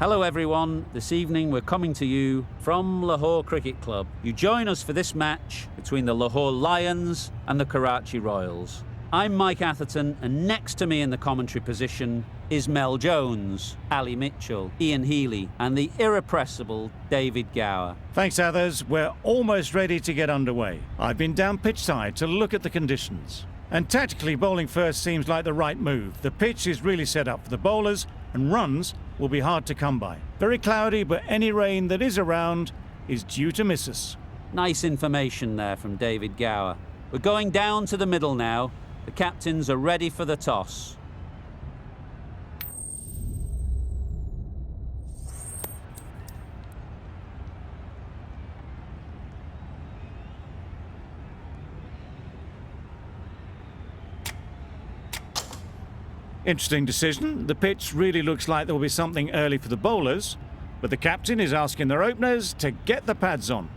Hello everyone, this evening we're coming to you from Lahore Cricket Club. You join us for this match between the Lahore Lions and the Karachi Royals. I'm Mike Atherton, and next to me in the commentary position is Mel Jones, Ali Mitchell, Ian Healy and the irrepressible David Gower. Thanks, Athers. We're almost ready to get underway. I've been down pitch side to look at the conditions. And tactically, bowling first seems like the right move. The pitch is really set up for the bowlers, and runs will be hard to come by. Very cloudy, but any rain that is around is due to miss us. Nice information there from David Gower. We're going down to the middle now. The captains are ready for the toss. Interesting decision. The pitch really looks like there will be something early for the bowlers, but the captain is asking their openers to get the pads on.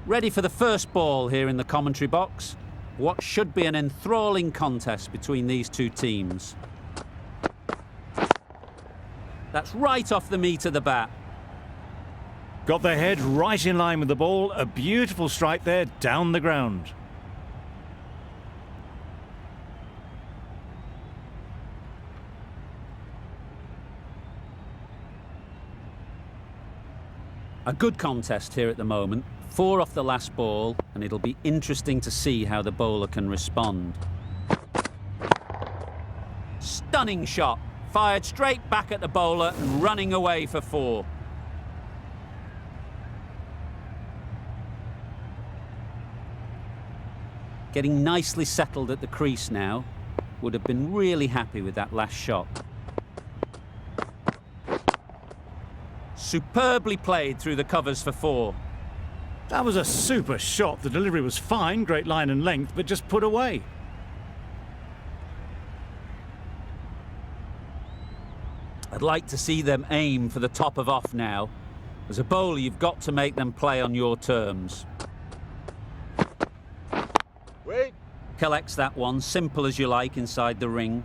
Ready for the first ball here in the commentary box. What should be an enthralling contest between these two teams. That's right off the meat of the bat. Got their head right in line with the ball. A beautiful strike there down the ground. A good contest here at the moment. 4 off the last ball, and it'll be interesting to see how the bowler can respond. Stunning shot, fired straight back at the bowler and running away for 4. Getting nicely settled at the crease now. Would have been really happy with that last shot. Superbly played through the covers for 4. That was a super shot. The delivery was fine, great line and length, but just put away. I'd like to see them aim for the top of off now. As a bowler, you've got to make them play on your terms. Wait. Collects that one, simple as you like, inside the ring.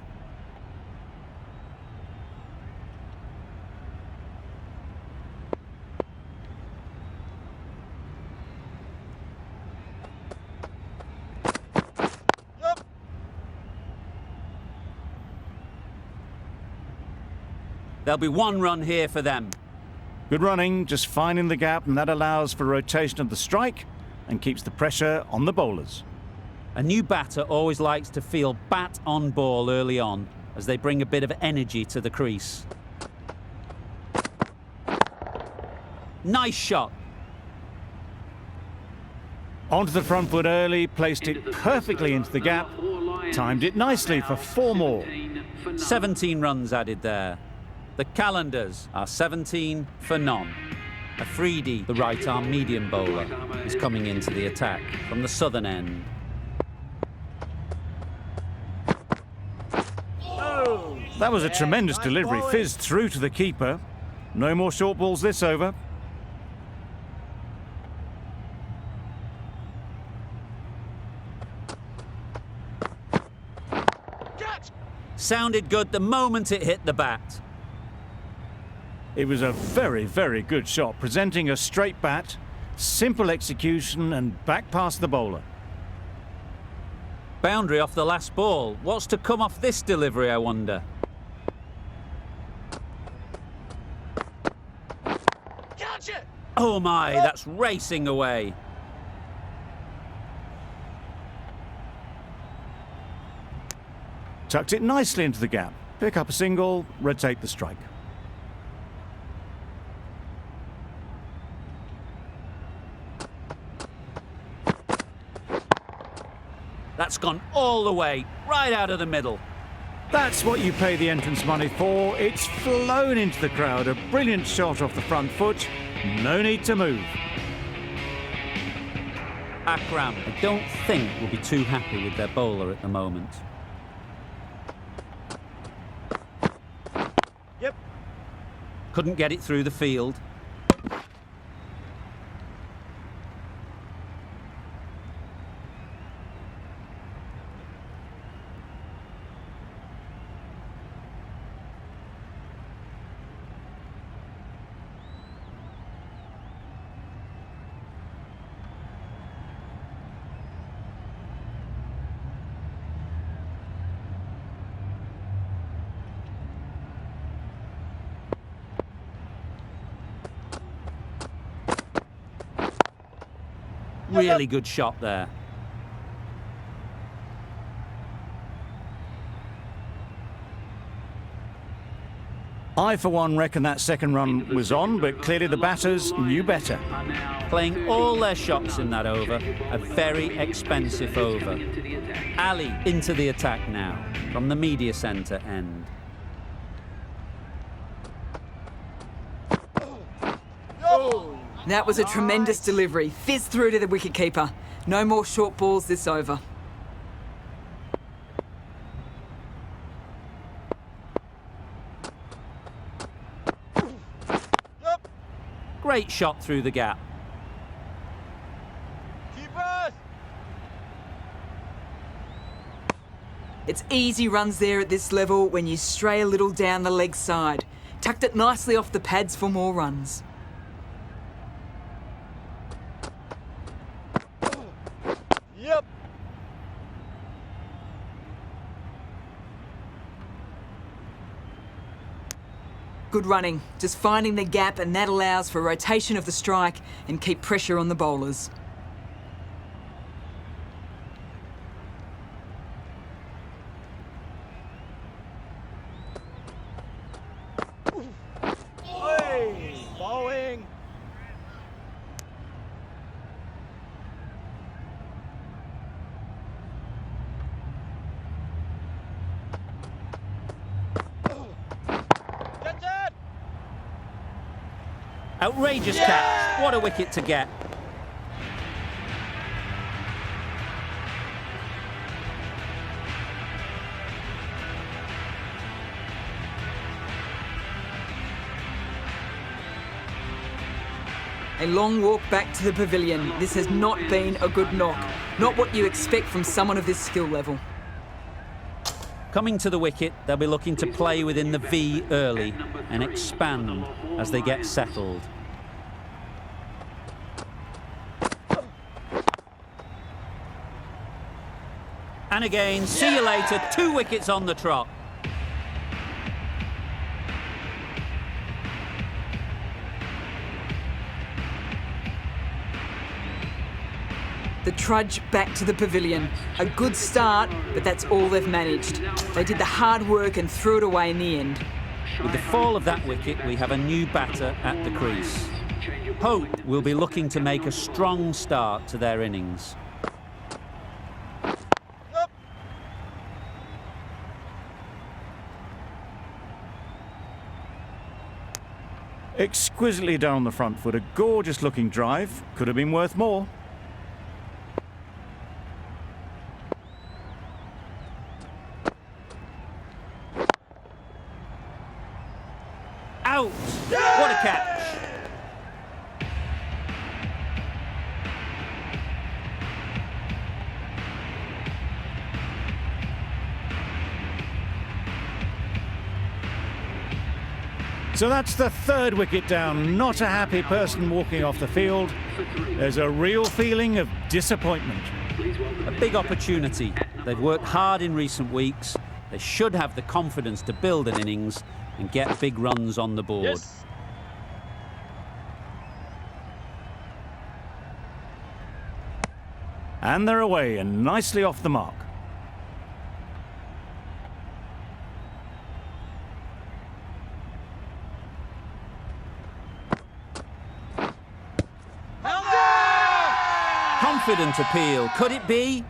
There'll be 1 run here for them. Good running, just finding the gap, and that allows for rotation of the strike and keeps the pressure on the bowlers. A new batter always likes to feel bat on ball early on, as they bring a bit of energy to the crease. Nice shot. Onto the front foot early, placed it perfectly into the gap, timed it nicely for 4 more. 17 runs added there. The Qalandars are 17 for none. Afridi, the right-arm medium bowler, is coming into the attack from the southern end. That was a tremendous delivery, fizzed through to the keeper. No more short balls this over. Sounded good the moment it hit the bat. It was a very, very good shot, presenting a straight bat, simple execution and back past the bowler. Boundary off the last ball. What's to come off this delivery, I wonder? Catch it! Oh my, that's racing away. Tucked it nicely into the gap. Pick up a single, rotate the strike. That's gone all the way, right out of the middle. That's what you pay the entrance money for. It's flown into the crowd. A brilliant shot off the front foot. No need to move. Akram, I don't think, will be too happy with their bowler at the moment. Yep. Couldn't get it through the field. Really good shot there. I, for one, reckon that second run was on, but clearly the batters knew better. Playing all their shots in that over, a very expensive over. Ali into the attack now, from the media centre end. That was a tremendous delivery. Fizz through to the wicketkeeper. No more short balls this over. Great shot through the gap. Keepers! It's easy runs there at this level when you stray a little down the leg side. Tucked it nicely off the pads for more runs. Yep. Good running, just finding the gap, and that allows for rotation of the strike and keep pressure on the bowlers. Hey, bowling. Catch it! Outrageous catch. What a wicket to get. A long walk back to the pavilion. This has not been a good knock. Not what you expect from someone of this skill level. Coming to the wicket, they'll be looking to play within the V early and expand as they get settled. And again, see you later, 2 wickets on the trot. The trudge back to the pavilion. A good start, but that's all they've managed. They did the hard work and threw it away in the end. With the fall of that wicket, we have a new batter at the crease. Hope will be looking to make a strong start to their innings. Exquisitely done on the front foot. A gorgeous looking drive. Could have been worth more. Out! What a catch! So that's the 3rd wicket down. Not a happy person walking off the field. There's a real feeling of disappointment. A big opportunity. They've worked hard in recent weeks. They should have the confidence to build an innings and get big runs on the board. Yes. And they're away and nicely off the mark. Confident appeal. Could it be?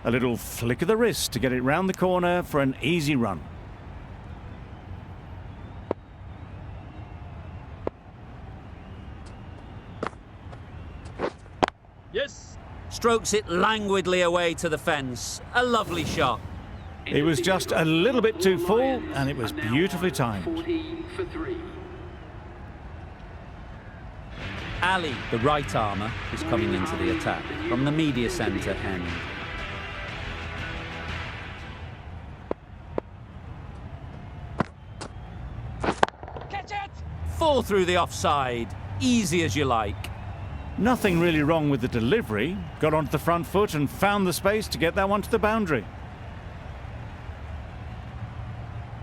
A little flick of the wrist to get it round the corner for an easy run. Yes. Strokes it languidly away to the fence. A lovely shot. It was just a little bit too full and it was beautifully timed. 14 for 3. Ali, the right armour, is coming into the attack from the media centre end. Fall through the offside. Easy as you like. Nothing really wrong with the delivery. Got onto the front foot and found the space to get that one to the boundary.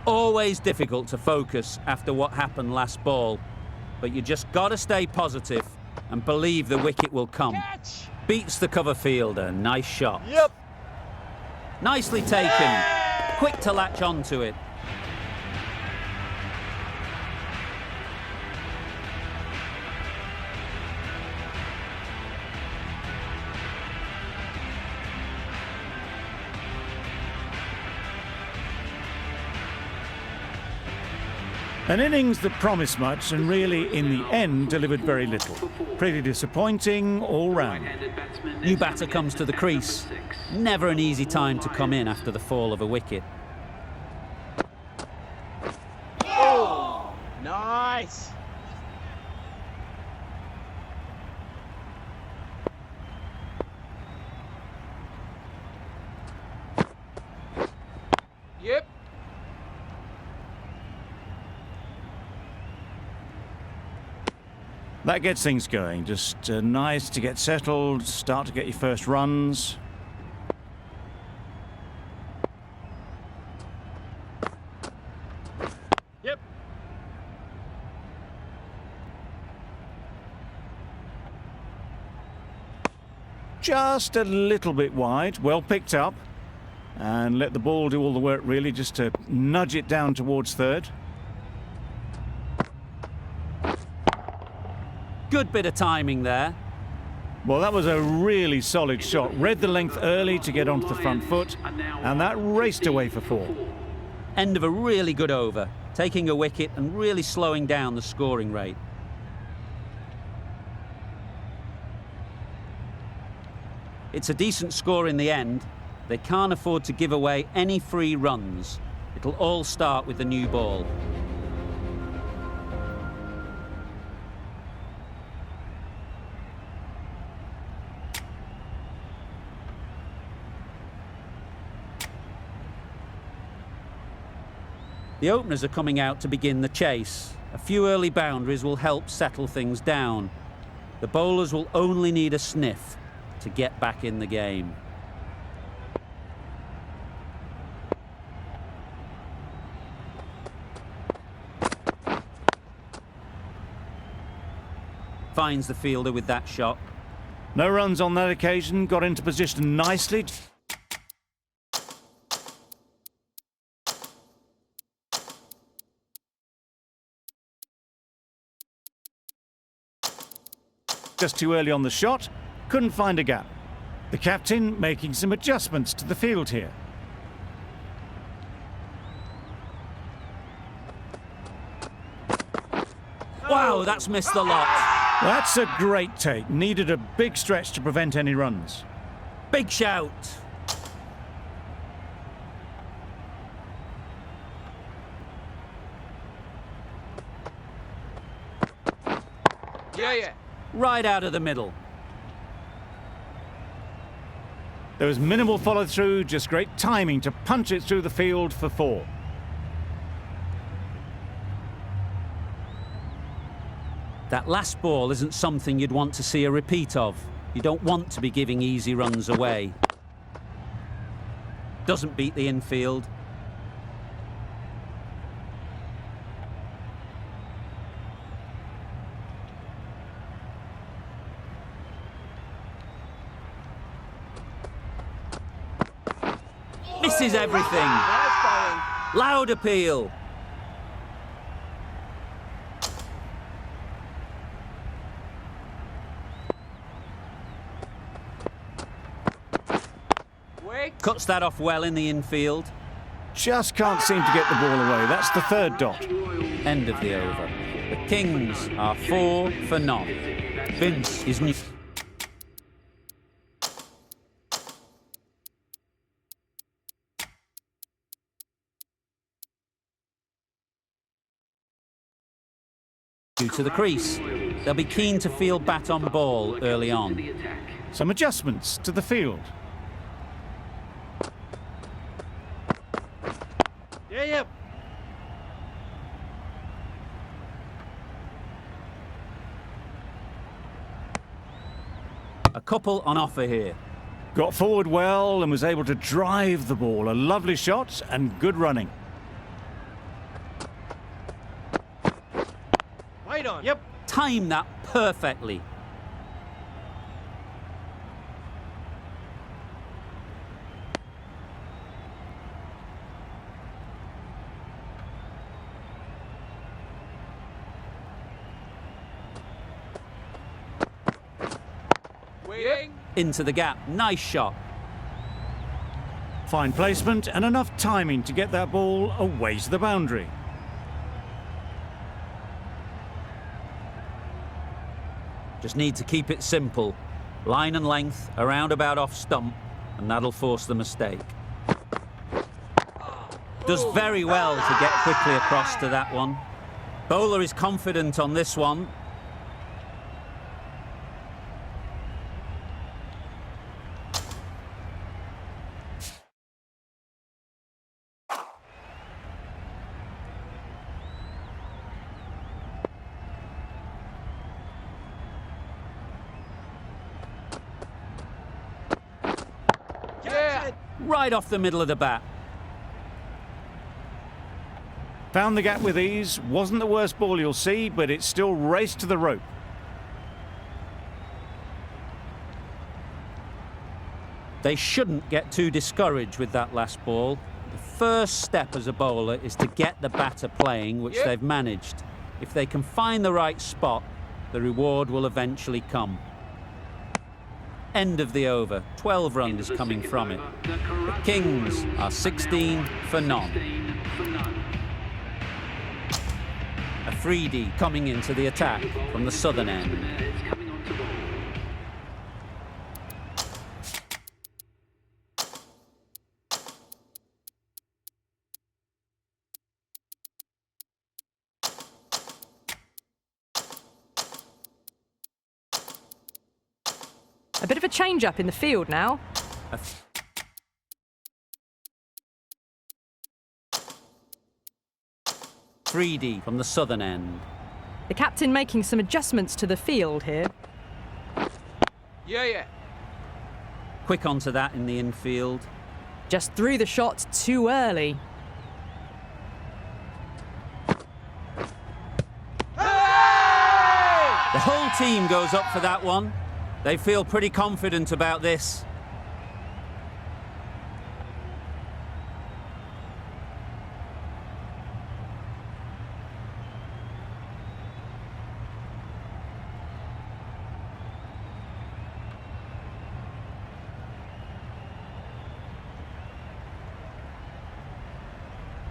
Always difficult to focus after what happened last ball, but you just got to stay positive and believe the wicket will come. Catch! Beats the cover fielder. Nice shot. Yep. Nicely taken. Quick to latch onto it. An innings that promised much and really, in the end, delivered very little. Pretty disappointing all round. New batter comes to the crease. Never an easy time to come in after the fall of a wicket. Oh, nice. Yep. That gets things going. Just nice to get settled, start to get your first runs. Yep. Just a little bit wide, well picked up. And let the ball do all the work really, just to nudge it down towards third. Good bit of timing there. Well, that was a really solid shot. Read the length early to get onto the front foot, and that raced away for 4. End of a really good over, taking a wicket and really slowing down the scoring rate. It's a decent score in the end. They can't afford to give away any free runs. It'll all start with the new ball. The openers are coming out to begin the chase. A few early boundaries will help settle things down. The bowlers will only need a sniff to get back in the game. Finds the fielder with that shot. No runs on that occasion, got into position nicely. Just too early on the shot, couldn't find a gap. The captain making some adjustments to the field here. Wow, that's missed the lot. That's a great take. Needed a big stretch to prevent any runs. Big shout. Yeah. Right out of the middle. There was minimal follow-through, just great timing to punch it through the field for 4. That last ball isn't something you'd want to see a repeat of. You don't want to be giving easy runs away. Doesn't beat the infield. Misses everything. Nice bowling. Loud appeal. Quick. Cuts that off well in the infield. Just can't seem to get the ball away. That's the 3rd dot. End of the over. The Kings are 4 for none. Vince is new. To the crease. They'll be keen to field bat on ball early on. Some adjustments to the field. Yeah. A couple on offer here. Got forward well and was able to drive the ball. A lovely shot and good running. Wait on. Yep. Time that perfectly. Waiting. Into the gap. Nice shot. Fine placement and enough timing to get that ball away to the boundary. Just need to keep it simple. Line and length, around about off stump, and that'll force the mistake. Does very well to get quickly across to that one. Bowler is confident on this one. Yeah. Right off the middle of the bat. Found the gap with ease. Wasn't the worst ball you'll see, but it still raced to the rope. They shouldn't get too discouraged with that last ball. The first step as a bowler is to get the batter playing, which they've managed. If they can find the right spot, the reward will eventually come. End of the over. 12 runs coming from it. The Kings are 16 for none. A 3D coming into the attack from the southern end. A bit of a change-up in the field now. A 3D from the southern end. The captain making some adjustments to the field here. Yeah. Quick onto that in the infield. Just threw the shot too early. The whole team goes up for that one. They feel pretty confident about this.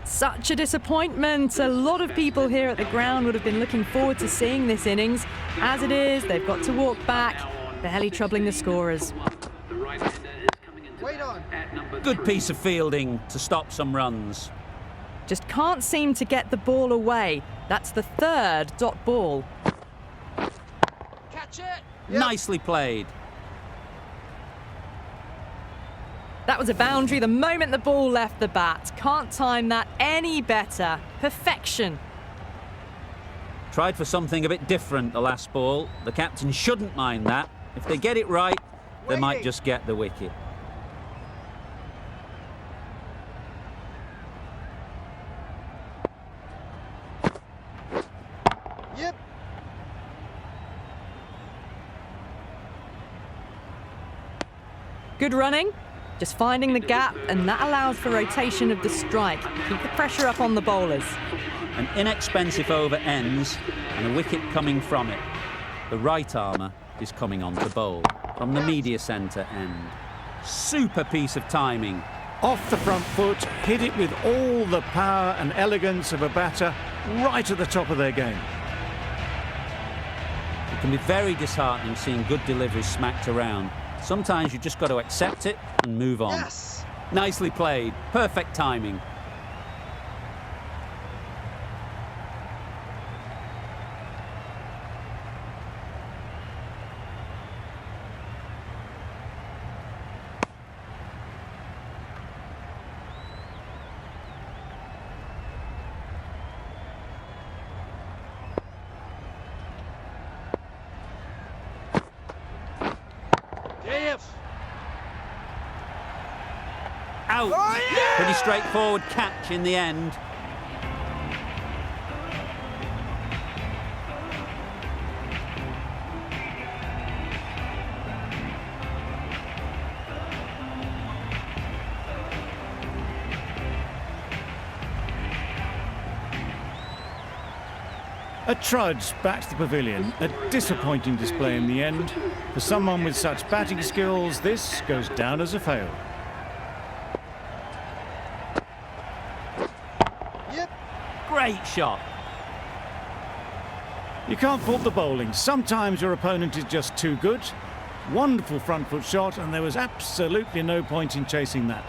Such a disappointment. A lot of people here at the ground would have been looking forward to seeing this innings. As it is, they've got to walk back, barely troubling the scorers. Wait on. Good piece of fielding to stop some runs. Just can't seem to get the ball away. That's the third dot ball. Catch it. Nicely played. That was a boundary the moment the ball left the bat. Can't time that any better. Perfection. Tried for something a bit different the last ball. The captain shouldn't mind that. If they get it right, they might just get the wicket. Yep. Good running. Just finding the gap, and that allows for rotation of the strike. Keep the pressure up on the bowlers. An inexpensive over ends and a wicket coming from it. The right armour is coming on to bowl from the media centre end. Super piece of timing. Off the front foot, hit it with all the power and elegance of a batter right at the top of their game. It can be very disheartening seeing good deliveries smacked around. Sometimes you just got to accept it and move on. Yes. Nicely played. Perfect timing. out. Oh, yeah! Pretty straightforward catch in the end. A trudge back to the pavilion. A disappointing display in the end. For someone with such batting skills, this goes down as a fail. Yep. Great shot. You can't fault the bowling. Sometimes your opponent is just too good. Wonderful front foot shot, and there was absolutely no point in chasing that.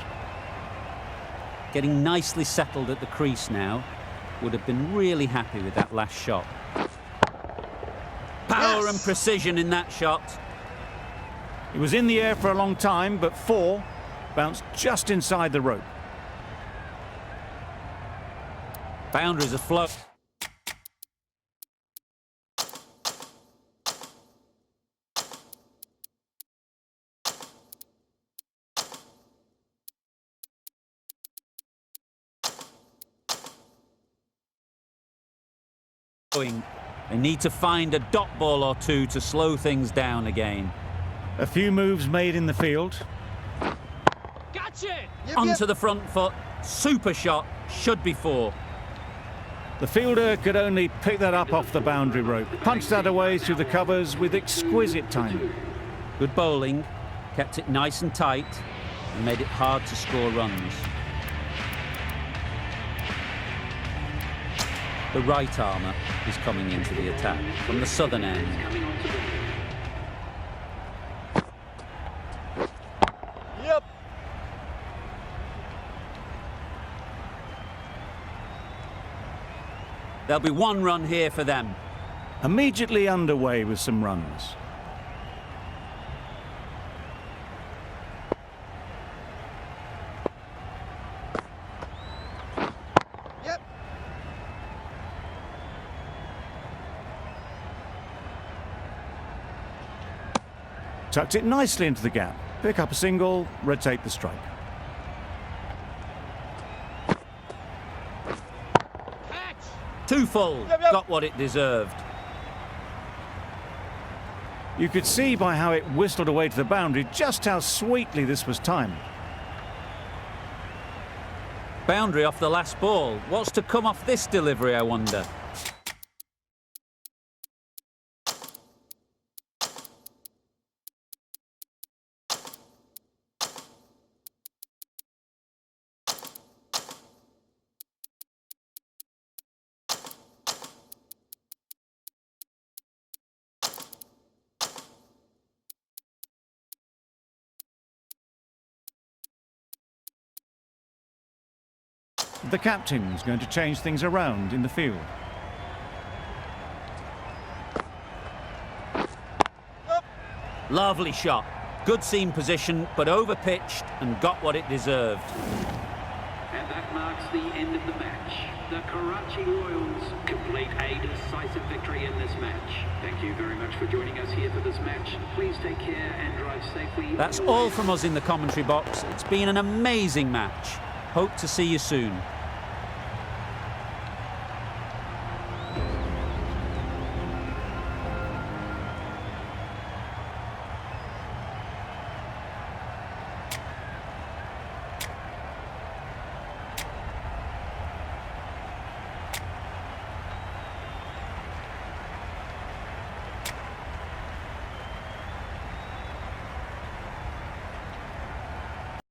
Getting nicely settled at the crease now. Would have been really happy with that last shot. Power Yes! and precision in that shot. It was in the air for a long time, but 4 bounced just inside the rope. Boundaries afloat. They need to find a dot ball or two to slow things down again. A few moves made in the field. Gotcha! Yep, Onto the front foot. Super shot. Should be 4. The fielder could only pick that up off the boundary rope. Punched that away through the covers with exquisite timing. Good bowling. Kept it nice and tight and made it hard to score runs. The right armour is coming into the attack from the southern end. Yep. There'll be 1 run here for them. Immediately underway with some runs. Yep. Tucked it nicely into the gap. Pick up a single, rotate the strike. Catch! 2 full. Yep, yep. Got what it deserved. You could see by how it whistled away to the boundary just how sweetly this was timed. Boundary off the last ball. What's to come off this delivery, I wonder? The captain's going to change things around in the field. Lovely shot. Good seam position, but over-pitched and got what it deserved. And that marks the end of the match. The Karachi Royals complete a decisive victory in this match. Thank you very much for joining us here for this match. Please take care and drive safely. That's all from us in the commentary box. It's been an amazing match. Hope to see you soon.